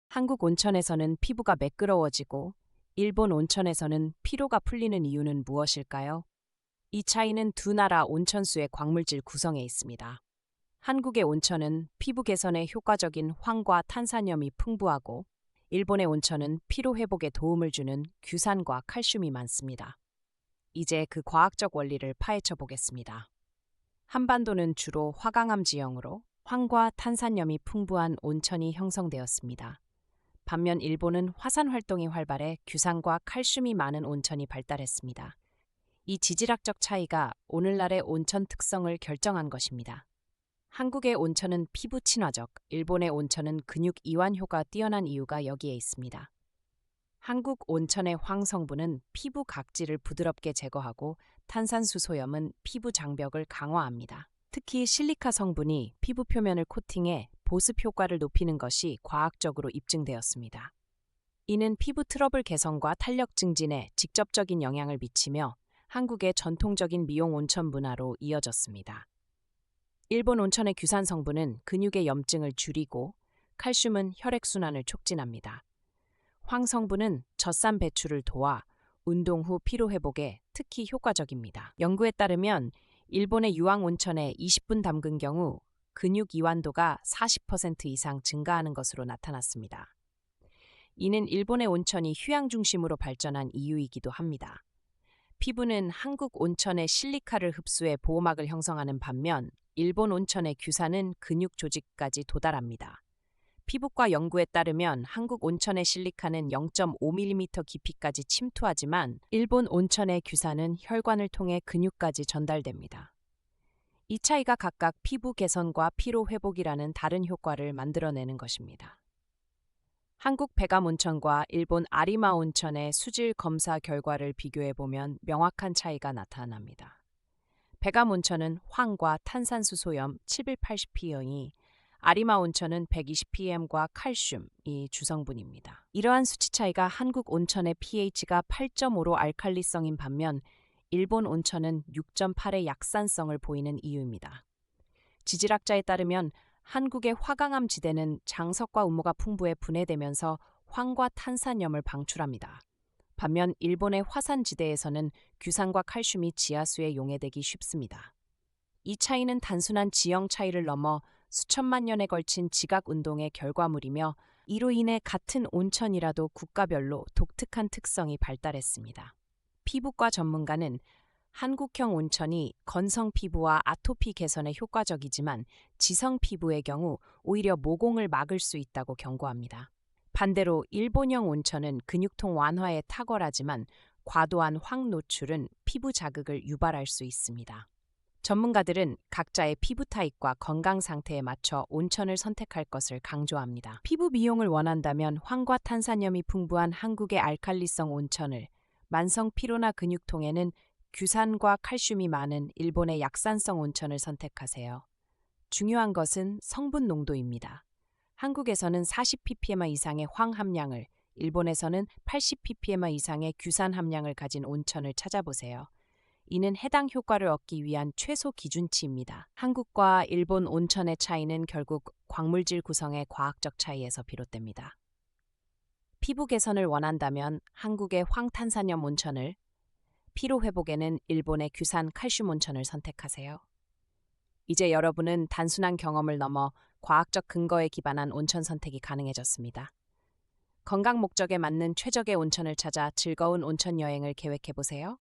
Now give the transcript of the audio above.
한국 온천에서는 피부가 매끄러워지고 일본 온천에서는 피로가 풀리는 이유는 무엇일까요? 이 차이는 두 나라 온천수의 광물질 구성에 있습니다. 한국의 온천은 피부 개선에 효과적인 황과 탄산염이 풍부하고 일본의 온천은 피로 회복에 도움을 주는 규산과 칼슘이 많습니다. 이제 그 과학적 원리를 파헤쳐 보겠습니다. 한반도는 주로 화강암 지형으로 황과 탄산염이 풍부한 온천이 형성되었습니다. 반면 일본은 화산 활동이 활발해 규산과 칼슘이 많은 온천이 발달했습니다. 이 지질학적 차이가 오늘날의 온천 특성을 결정한 것입니다. 한국의 온천은 피부 친화적, 일본의 온천은 근육 이완 효과가 뛰어난 이유가 여기에 있습니다. 한국 온천의 황 성분은 피부 각질을 부드럽게 제거하고 탄산수소염은 피부 장벽을 강화합니다. 특히 실리카 성분이 피부 표면을 코팅해 보습 효과를 높이는 것이 과학적으로 입증되었습니다. 이는 피부 트러블 개선과 탄력 증진에 직접적인 영향을 미치며 한국의 전통적인 미용 온천 문화로 이어졌습니다. 일본 온천의 규산 성분은 근육의 염증을 줄이고 칼슘은 혈액순환을 촉진합니다. 황 성분은 젖산 배출을 도와 운동 후 피로 회복에 특히 효과적입니다. 연구에 따르면 일본의 유황 온천에 20분 담근 경우 근육 이완도가 40% 이상 증가하는 것으로 나타났습니다. 이는 일본의 온천이 휴양 중심으로 발전한 이유이기도 합니다. 피부는 한국 온천의 실리카를 흡수해 보호막을 형성하는 반면 일본 온천의 규산은 근육 조직까지 도달합니다. 피부과 연구에 따르면 한국 온천의 실리카는 0.5mm 깊이까지 침투하지만 일본 온천의 규산은 혈관을 통해 근육까지 전달됩니다. 이 차이가 각각 피부 개선과 피로 회복이라는 다른 효과를 만들어내는 것입니다. 한국 백암 온천과 일본 아리마 온천의 수질 검사 결과를 비교해보면 명확한 차이가 나타납니다. 백암 온천은 황과 탄산수소염 780pm이 아리마 온천은 120pm과 칼슘이 주성분입니다. 이러한 수치 차이가 한국 온천의 pH가 8.5로 알칼리성인 반면 일본 온천은 6.8의 약산성을 보이는 이유입니다. 지질학자에 따르면 한국의 화강암 지대는 장석과 운모가 풍부해 분해되면서 황과 탄산염을 방출합니다. 반면 일본의 화산 지대에서는 규산과 칼슘이 지하수에 용해되기 쉽습니다. 이 차이는 단순한 지형 차이를 넘어 수천만 년에 걸친 지각 운동의 결과물이며 이로 인해 같은 온천이라도 국가별로 독특한 특성이 발달했습니다. 피부과 전문가는 한국형 온천이 건성 피부와 아토피 개선에 효과적이지만 지성 피부의 경우 오히려 모공을 막을 수 있다고 경고합니다. 반대로 일본형 온천은 근육통 완화에 탁월하지만 과도한 황 노출은 피부 자극을 유발할 수 있습니다. 전문가들은 각자의 피부 타입과 건강 상태에 맞춰 온천을 선택할 것을 강조합니다. 피부 미용을 원한다면 황과 탄산염이 풍부한 한국의 알칼리성 온천을, 만성 피로나 근육통에는 규산과 칼슘이 많은 일본의 약산성 온천을 선택하세요. 중요한 것은 성분 농도입니다. 한국에서는 40ppm 이상의 황 함량을, 일본에서는 80ppm 이상의 규산 함량을 가진 온천을 찾아보세요. 이는 해당 효과를 얻기 위한 최소 기준치입니다. 한국과 일본 온천의 차이는 결국 광물질 구성의 과학적 차이에서 비롯됩니다. 피부 개선을 원한다면 한국의 황탄산염 온천을, 피로 회복에는 일본의 규산 칼슘 온천을 선택하세요. 이제 여러분은 단순한 경험을 넘어 과학적 근거에 기반한 온천 선택이 가능해졌습니다. 건강 목적에 맞는 최적의 온천을 찾아 즐거운 온천 여행을 계획해 보세요.